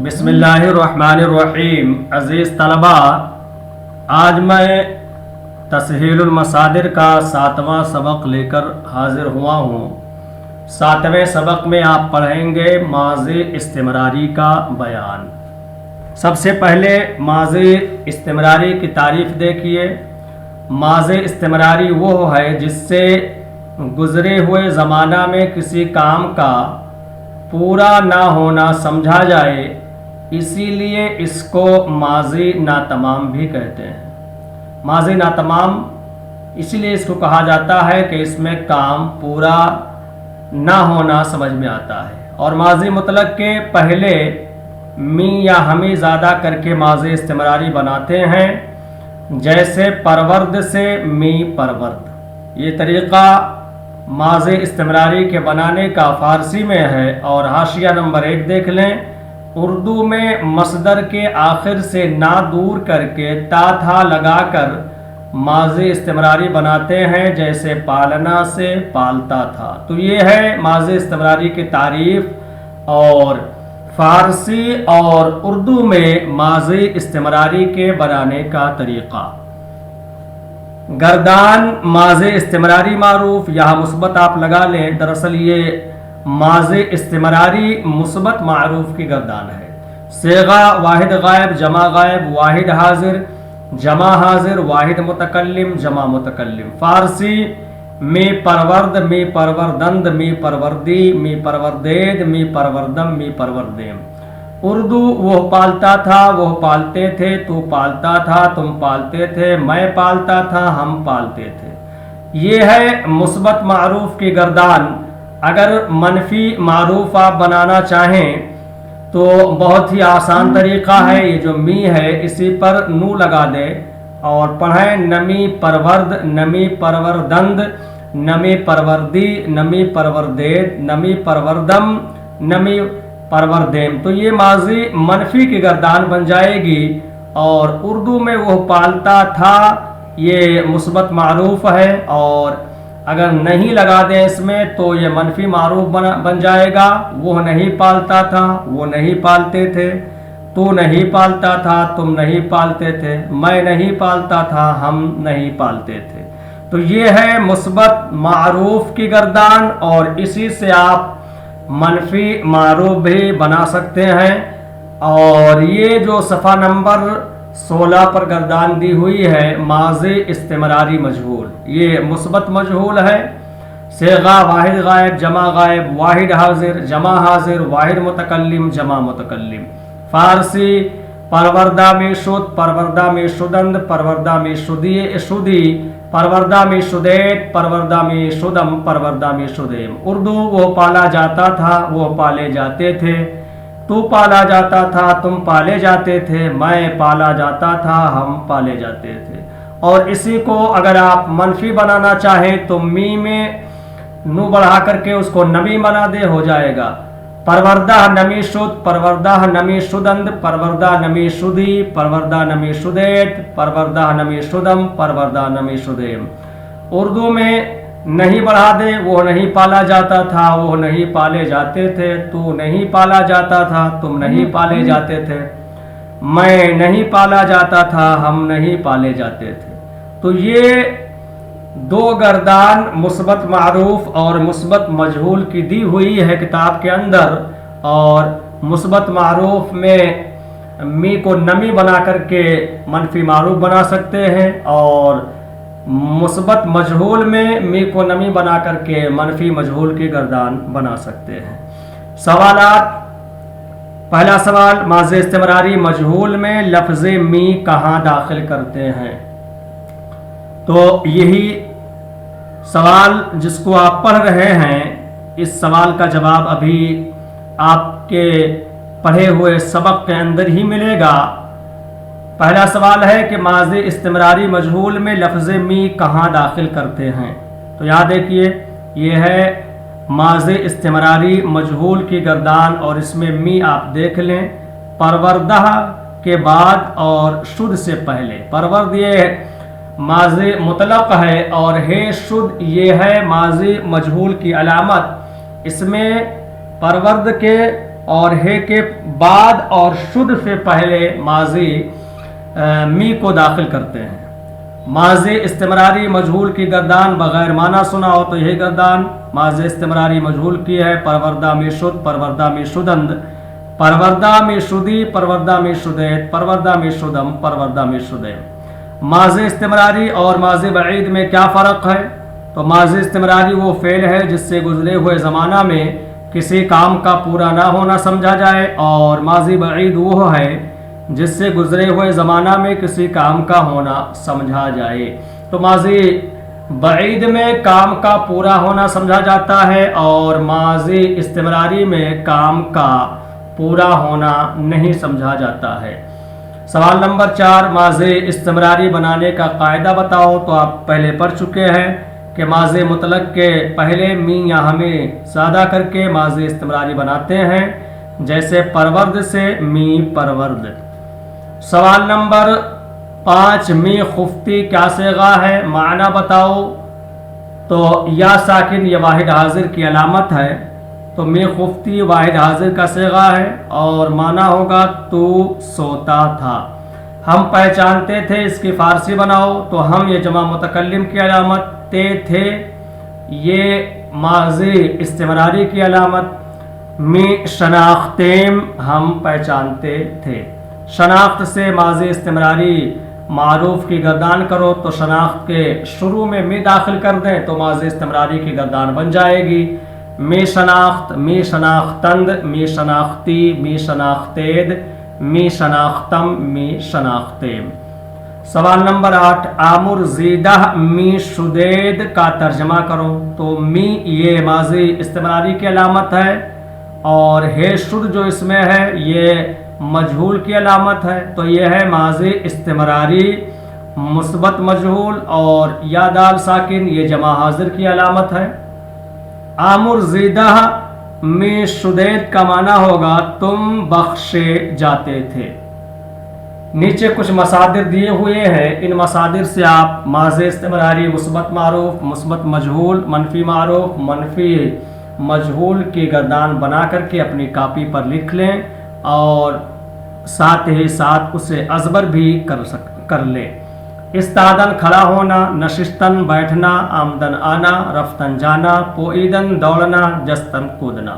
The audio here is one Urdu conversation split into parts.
بسم اللہ الرحمن الرحیم۔ عزیز طلبہ، آج میں تسہیل المصادر کا 7واں سبق لے کر حاضر ہوا ہوں۔ 7ویں سبق میں آپ پڑھیں گے ماضی استمراری کا بیان۔ سب سے پہلے ماضی استمراری کی تعریف دیکھیے۔ ماضی استمراری وہ ہے جس سے گزرے ہوئے زمانہ میں کسی کام کا پورا نہ ہونا سمجھا جائے، اسی لیے اس کو ماضی ناتمام بھی کہتے ہیں۔ ماضی ناتمام اسی لیے اس کو کہا جاتا ہے کہ اس میں کام پورا نہ ہونا سمجھ میں آتا ہے۔ اور ماضی مطلق کے پہلے می یا ہمی زیادہ کر کے ماضی استمراری بناتے ہیں، جیسے پرورد سے می پرورد۔ یہ طریقہ ماضی استمراری کے بنانے کا فارسی میں ہے۔ اور حاشیہ نمبر 1 دیکھ لیں۔ اردو میں مصدر کے آخر سے نا دور کر کے تا تھا لگا کر ماضی استمراری بناتے ہیں، جیسے پالنا سے پالتا تھا۔ تو یہ ہے ماضی استمراری کی تعریف اور فارسی اور اردو میں ماضی استمراری کے بنانے کا طریقہ۔ گردان ماضی استمراری معروف، یہاں مثبت آپ لگا لیں، دراصل یہ ماضی استمراری مثبت معروف کی گردان ہے۔ صیغہ واحد غائب، جمع غائب، واحد حاضر، جمع حاضر، واحد متکلم، جمع متکلم۔ فارسی می پرورد، می پروردند، می پروردی، می پروردید، می پروردم، می پروردیم۔ اردو وہ پالتا تھا، وہ پالتے تھے، تو پالتا تھا، تم پالتے تھے، میں پالتا تھا، ہم پالتے تھے۔ یہ ہے مثبت معروف کی گردان۔ اگر منفی معروف آپ بنانا چاہیں تو بہت ہی آسان طریقہ ہے۔ یہ جو می ہے اسی پر نو لگا دیں اور پڑھیں نمی پرورد، نمی پروردند، نمی پروردی، نمی پروردید، نمی پروردم، نمی پروردیم۔ تو یہ ماضی منفی کی گردان بن جائے گی۔ اور اردو میں وہ پالتا تھا، یہ مثبت معروف ہے، اور اگر نہیں لگا دیں اس میں تو یہ منفی معروف بن جائے گا۔ وہ نہیں پالتا تھا، وہ نہیں پالتے تھے، تو نہیں پالتا تھا، تم نہیں پالتے تھے، میں نہیں پالتا تھا، ہم نہیں پالتے تھے۔ تو یہ ہے مثبت معروف کی گردان، اور اسی سے آپ منفی معروف بھی بنا سکتے ہیں۔ اور یہ جو صفحہ نمبر 16 پر گردان دی ہوئی ہے ماضی استمراری مجہول، یہ مثبت مجہول ہے۔ صیغہ واحد غائب، جمع غائب، واحد حاضر، جمع حاضر، واحد متکلم، جمع متکلم۔ فارسی پروردہ میں شد، پروردہ میں شدند، پروردہ میں شدی، پروردہ میں شدیت، پروردہ میں شدم، پروردہ میں شدیم۔ اردو وہ پالا جاتا تھا، وہ پالے جاتے تھے، تو پالا جاتا تھا، تم پالے جاتے تھے، میں پالا جاتا تھا، ہم پالے جاتے تھے۔ اور اسی کو اگر آپ منفی بنانا چاہیں تو می میں نو بڑھا کر کے اس کو نمی بنا دے، ہو جائے گا پروردہ نمی شد، پروردہ نمی شدند، پروردہ نمی شدی، پروردہ نمی شدیت، پروردہ نمی شدم، پروردہ نمی شدیم۔ اردو میں نہیں بڑھا دے، وہ نہیں پالا جاتا تھا، وہ نہیں پالے جاتے تھے، تو نہیں پالا جاتا تھا، تم نہیں پالے جاتے تھے، میں نہیں پالا جاتا تھا، ہم نہیں پالے جاتے تھے۔ تو یہ دو گردان مثبت معروف اور مثبت مجہول کی دی ہوئی ہے کتاب کے اندر۔ اور مثبت معروف میں می کو نمی بنا کر کے منفی معروف بنا سکتے ہیں، اور مثبت مجہول میں می کو نمی بنا کر کے منفی مجہول کی گردان بنا سکتے ہیں۔ سوالات۔ پہلا سوال، ماضی استمراری مجہول میں لفظ می کہاں داخل کرتے ہیں؟ تو یہی سوال جس کو آپ پڑھ رہے ہیں، اس سوال کا جواب ابھی آپ کے پڑھے ہوئے سبق کے اندر ہی ملے گا۔ پہلا سوال ہے کہ ماضی استمراری مجہول میں لفظ می کہاں داخل کرتے ہیں؟ تو یاد دیکھیے، یہ ہے ماضی استمراری مجہول کی گردان، اور اس میں می آپ دیکھ لیں پروردہ کے بعد اور شد سے پہلے۔ پرورد یہ ماضی مطلق ہے، اور ہے شد یہ ہے ماضی مجہول کی علامت۔ اس میں پرورد کے اور ہے کے بعد اور شد سے پہلے ماضی می کو داخل کرتے ہیں. ماضی استمراری مجہول کی گردان بغیر معنی سنا ہو تو یہی گردان ماضی استمراری مجہول کی ہے. پروردہ می شد، پروردہ می شدند، پروردہ می شدی، پروردہ می شدیت، پروردہ می شدم، پروردہ می شدیم. ماضی استمراری اور ماضی بعید میں کیا فرق ہے؟ تو ماضی استمراری وہ فعل ہے جس سے گزرے ہوئے زمانہ میں کسی کام کا پورا نہ ہونا سمجھا جائے، اور ماضی بعید وہ ہے جس سے گزرے ہوئے زمانہ میں کسی کام کا ہونا سمجھا جائے. تو ماضی بعید میں کام کا پورا ہونا سمجھا جاتا ہے اور ماضی استمراری میں کام کا پورا ہونا نہیں سمجھا جاتا ہے. سوال نمبر 4، ماضی استمراری بنانے کا قاعدہ بتاؤ. تو آپ پہلے پڑھ چکے ہیں کہ ماضی مطلق کے پہلے می یا ہمیں زیادہ کر کے ماضی استمراری بناتے ہیں، جیسے پرورد سے می پرورد. سوال نمبر 5، می خفتی کیا صیغہ ہے؟ معنی بتاؤ. تو یا ساکن یہ واحد حاضر کی علامت ہے، تو می خفتی واحد حاضر کا صیغہ ہے اور معنی ہوگا تو سوتا تھا. ہم پہچانتے تھے، اس کی فارسی بناؤ. تو ہم یہ جمع متکلم کی علامت، تے تھے یہ ماضی استمراری کی علامت. می شناختیم ہم پہچانتے تھے. شناخت سے ماضی استمراری معروف کی گردان کرو تو شناخت کے شروع میں می داخل کر دیں تو ماضی استمراری کی گردان بن جائے گی. می شناخت، می شناختند، می شناختی، می شناختید، می شناختم، می شناختیم. سوال نمبر 8، آمر زیدہ می شدید کا ترجمہ کرو. تو می یہ ماضی استمراری کی علامت ہے اور ہے شد جو اس میں ہے یہ مجہول کی علامت ہے. تو یہ ہے ماضی استمراری مثبت مجہول، اور یا دال ساکن یہ جمع حاضر کی علامت ہے. آمر زیدہ می شدید کا معنی ہوگا تم بخشے جاتے تھے. نیچے کچھ مصادر دیے ہوئے ہیں، ان مصادر سے آپ ماضی استمراری مثبت معروف، مثبت مجہول، منفی معروف، منفی مجہول کی گردان بنا کر کے اپنی کاپی پر لکھ لیں اور ساتھ ہی ساتھ اسے ازبر بھی کر لیں. استادن کھڑا ہونا، نشستن بیٹھنا، آمدن آنا، رفتن جانا، پوئیدن دوڑنا، جستن کودنا.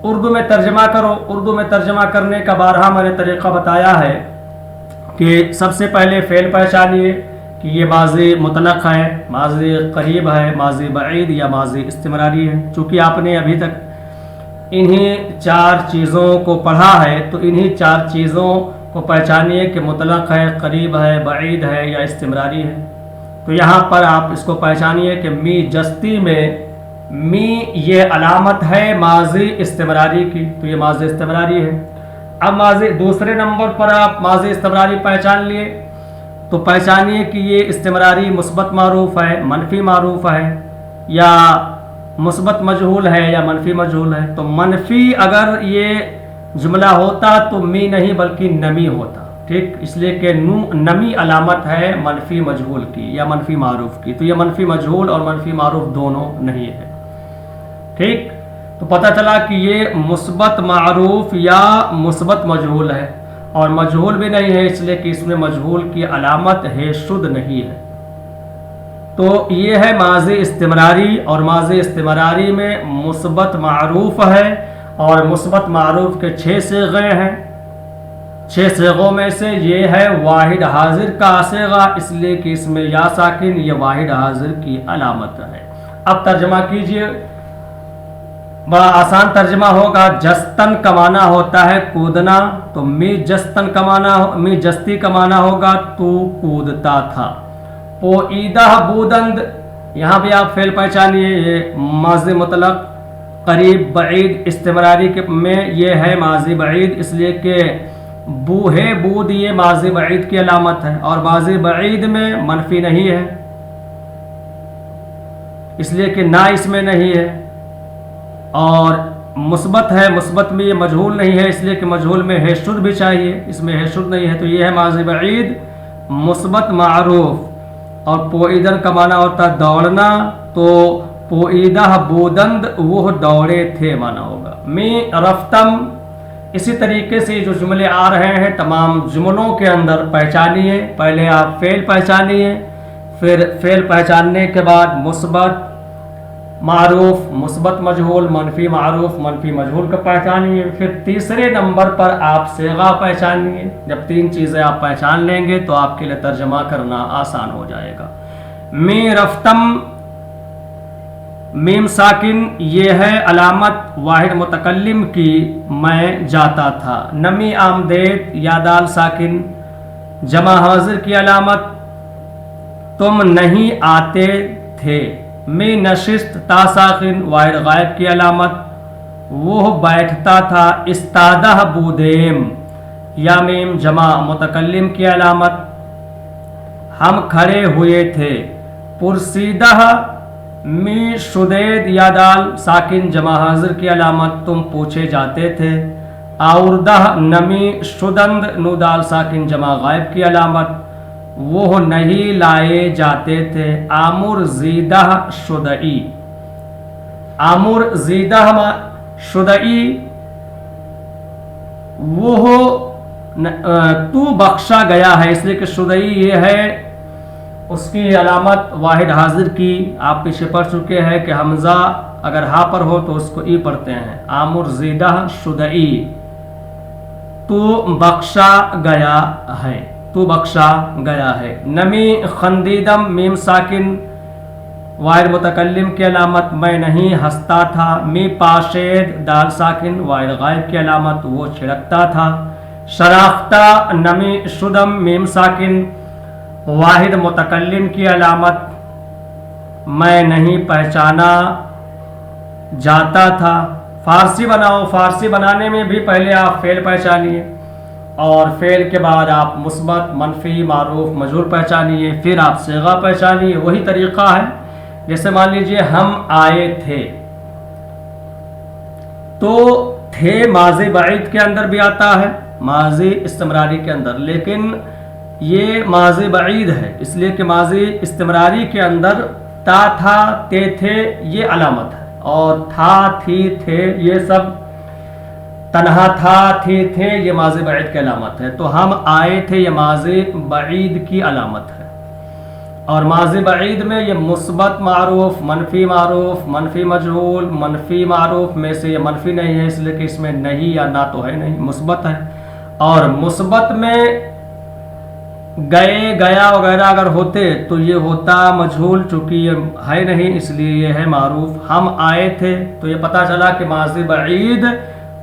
اردو میں ترجمہ کرو. اردو میں ترجمہ کرنے کا بارہا میں نے طریقہ بتایا ہے کہ سب سے پہلے فعل پہچانیے کہ یہ ماضی مطلق ہے، ماضی قریب ہے، ماضی بعید یا ماضی استمراری ہے. چونکہ آپ نے ابھی تک انہی 4 چیزوں کو پڑھا ہے تو انہی 4 چیزوں کو پہچانیے کہ مطلق ہے، قریب ہے، بعید ہے یا استمراری ہے. تو یہاں پر آپ اس کو پہچانیے کہ می جستی میں می یہ علامت ہے ماضی استمراری کی، تو یہ ماضی استمراری ہے. اب ماضی دوسرے نمبر پر آپ ماضی استمراری پہچان لیے تو پہچانیے کہ یہ استمراری مثبت معروف ہے، منفی معروف ہے یا مثبت مجہول ہے یا منفی مجہول ہے. تو منفی اگر یہ جملہ ہوتا تو می نہیں بلکہ نمی ہوتا. ٹھیک، اس لیے کہ نمی علامت ہے منفی مجہول کی یا منفی معروف کی. تو یہ منفی مجہول اور منفی معروف دونوں نہیں ہے. ٹھیک، تو پتہ چلا کہ یہ مثبت معروف یا مثبت مجہول ہے، اور مجہول بھی نہیں ہے اس لیے کہ اس میں مجہول کی علامت ہے شد نہیں ہے. تو یہ ہے ماضی استمراری، اور ماضی استمراری میں مثبت معروف ہے اور مثبت معروف کے 6 صیغے ہیں. 6 صیغوں میں سے یہ ہے واحد حاضر کا صیغہ، اس لیے کہ اس میں یا ساکن یہ واحد حاضر کی علامت ہے. اب ترجمہ کیجئے. بڑا آسان ترجمہ ہوگا. جستن کا معنی ہوتا ہے کودنا، تو می جستن کا معنی، می جستی کا معنی ہوگا تو کودتا تھا. پوئیدہ بودند، یہاں بھی آپ فعل پہچانیے، یہ ماضی مطلق قریب بعید استمراری میں یہ ہے ماضی بعید، اس لیے کہ بو ہے بود یہ ماضی بعید کی علامت ہے، اور ماضی بعید میں منفی نہیں ہے اس لیے کہ نہ اس میں نہیں ہے. اور مثبت ہے، مثبت میں یہ مجہول نہیں ہے اس لیے کہ مجہول میں ہے شد بھی چاہیے، اس میں ہے شد نہیں ہے. تو یہ ہے ماضی بعید مثبت معروف. اور پوئیدن کا معنی ہوتا ہے دوڑنا، تو پوئیدہ بودند وہ دوڑے تھے معنی ہوگا. می رفتم اسی طریقے سے جو جملے آ رہے ہیں تمام جملوں کے اندر پہچانیے. پہلے آپ فعل پہچانیے، پھر فعل پہچاننے کے بعد مثبت معروف، مثبت مجہول، منفی معروف، منفی مجہول کو پہچانیے. پھر تیسرے نمبر پر آپ صیغہ پہچانیے. جب 3 چیزیں آپ پہچان لیں گے تو آپ کے لیے ترجمہ کرنا آسان ہو جائے گا. می رفتم، میم ساکن یہ ہے علامت واحد متکلم کی، میں جاتا تھا. نمی آمدید یا دال ساکن جمع حاضر کی علامت، تم نہیں آتے تھے. می نشست تا ساکن واحد غائب کی علامت، وہ بیٹھتا تھا. استادہ بودیم یا میم جمع متکلم کی علامت، ہم کھڑے ہوئے تھے. پرسیدہ می شدید یا دال ساکن جمع حاضر کی علامت، تم پوچھے جاتے تھے. آوردہ نمی شدند نو دال ساکن جمع غائب کی علامت، وہ نہیں لائے جاتے تھے. آمر زیدہ شدعی، آمر زیدہ شدعی وہ تو بخشا گیا ہے، اس لیے کہ شدعی یہ ہے اس کی علامت واحد حاضر کی. آپ پیچھے پڑھ چکے ہیں کہ حمزہ اگر ہا پر ہو تو اس کو ای پڑھتے ہیں. آمر زیدہ شدعی، تو بخشا گیا ہے، تو بخشا گیا ہے. نمی خندیدم میم ساکن واحد متکلم کی علامت، میں نہیں ہنستا تھا. می پاشید دال ساکن واحد غائب کی علامت، وہ چھڑکتا تھا. شناختہ نمی شدم میم ساکن واحد متکلم کی علامت، میں نہیں پہچانا جاتا تھا. فارسی بناؤ، فارسی بنانے میں بھی پہلے آپ فعل پہچانیے اور فعل کے بعد آپ مثبت منفی معروف مجہول پہچانیے، پھر آپ صیغہ پہچانیے. وہی طریقہ ہے. جیسے مان لیجئے ہم آئے تھے، تو تھے ماضی بعید کے اندر بھی آتا ہے، ماضی استمراری کے اندر، لیکن یہ ماضی بعید ہے اس لیے کہ ماضی استمراری کے اندر تا تھا تے تھے یہ علامت ہے، اور تھا تھی تھے یہ سب تنہا تھا تھی تھے یہ ماضی بعید کی علامت ہے. تو ہم آئے تھے یہ ماضی بعید کی علامت ہے. اور ماضی بعید میں یہ مثبت معروف، منفی مجہول، منفی معروف میں سے یہ منفی نہیں ہے اس لیے کہ اس میں نہیں یا نہ تو ہے نہیں، مثبت ہے. اور مثبت میں گئے گیا وغیرہ اگر ہوتے تو یہ ہوتا مجہول، چونکہ یہ ہے نہیں اس لیے یہ ہے معروف. ہم آئے تھے تو یہ پتہ چلا کہ ماضی بعید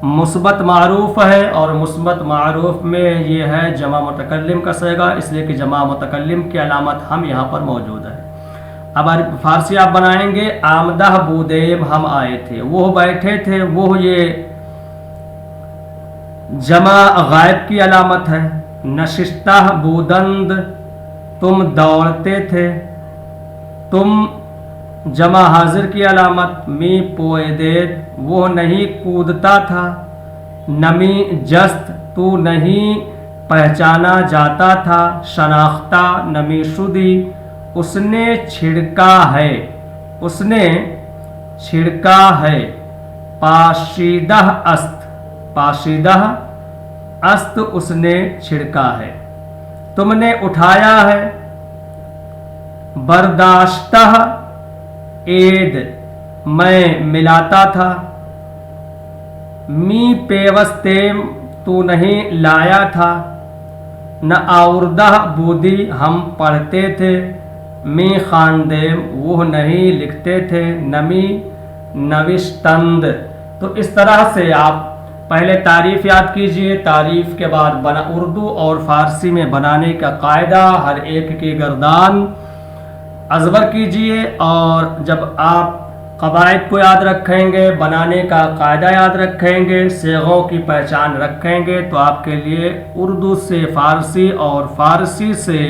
مثبت معروف ہے، اور مثبت معروف میں یہ ہے جمع متکلم کا صیغہ، اس لیے کہ جمع متکلم کی علامت ہم یہاں پر موجود ہے. اب فارسی آپ بنائیں گے آمدہ بودیم ہم آئے تھے، وہ بیٹھے تھے، وہ یہ جمع غائب کی علامت ہے. نشستہ بودند تم دوڑتے تھے، تم جمع حاضر کی علامت. می پویدید وہ نہیں کودتا تھا. نمی جست تو نہیں پہچانا جاتا تھا. شناختہ نمی شدی اس نے چھڑکا ہے، اس نے چھڑکا ہے. پاشیدہ است، پاشیدہ است اس نے چھڑکا ہے. تم نے اٹھایا ہے. برداشتہ عید میں ملاتا تھا. می پیوستیم تو نہیں لایا تھا. نہ آوردہ بودی ہم پڑھتے تھے. می خواندیم وہ نہیں لکھتے تھے. نمی نوشتند. تو اس طرح سے آپ پہلے تعریف یاد کیجئے، تعریف کے بعد اردو اور فارسی میں بنانے کا قاعدہ ہر ایک کی گردان ازبر کیجئے، اور جب آپ قواعد کو یاد رکھیں گے، بنانے کا قاعدہ یاد رکھیں گے، صیغوں کی پہچان رکھیں گے، تو آپ کے لیے اردو سے فارسی اور فارسی سے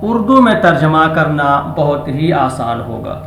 اردو میں ترجمہ کرنا بہت ہی آسان ہوگا.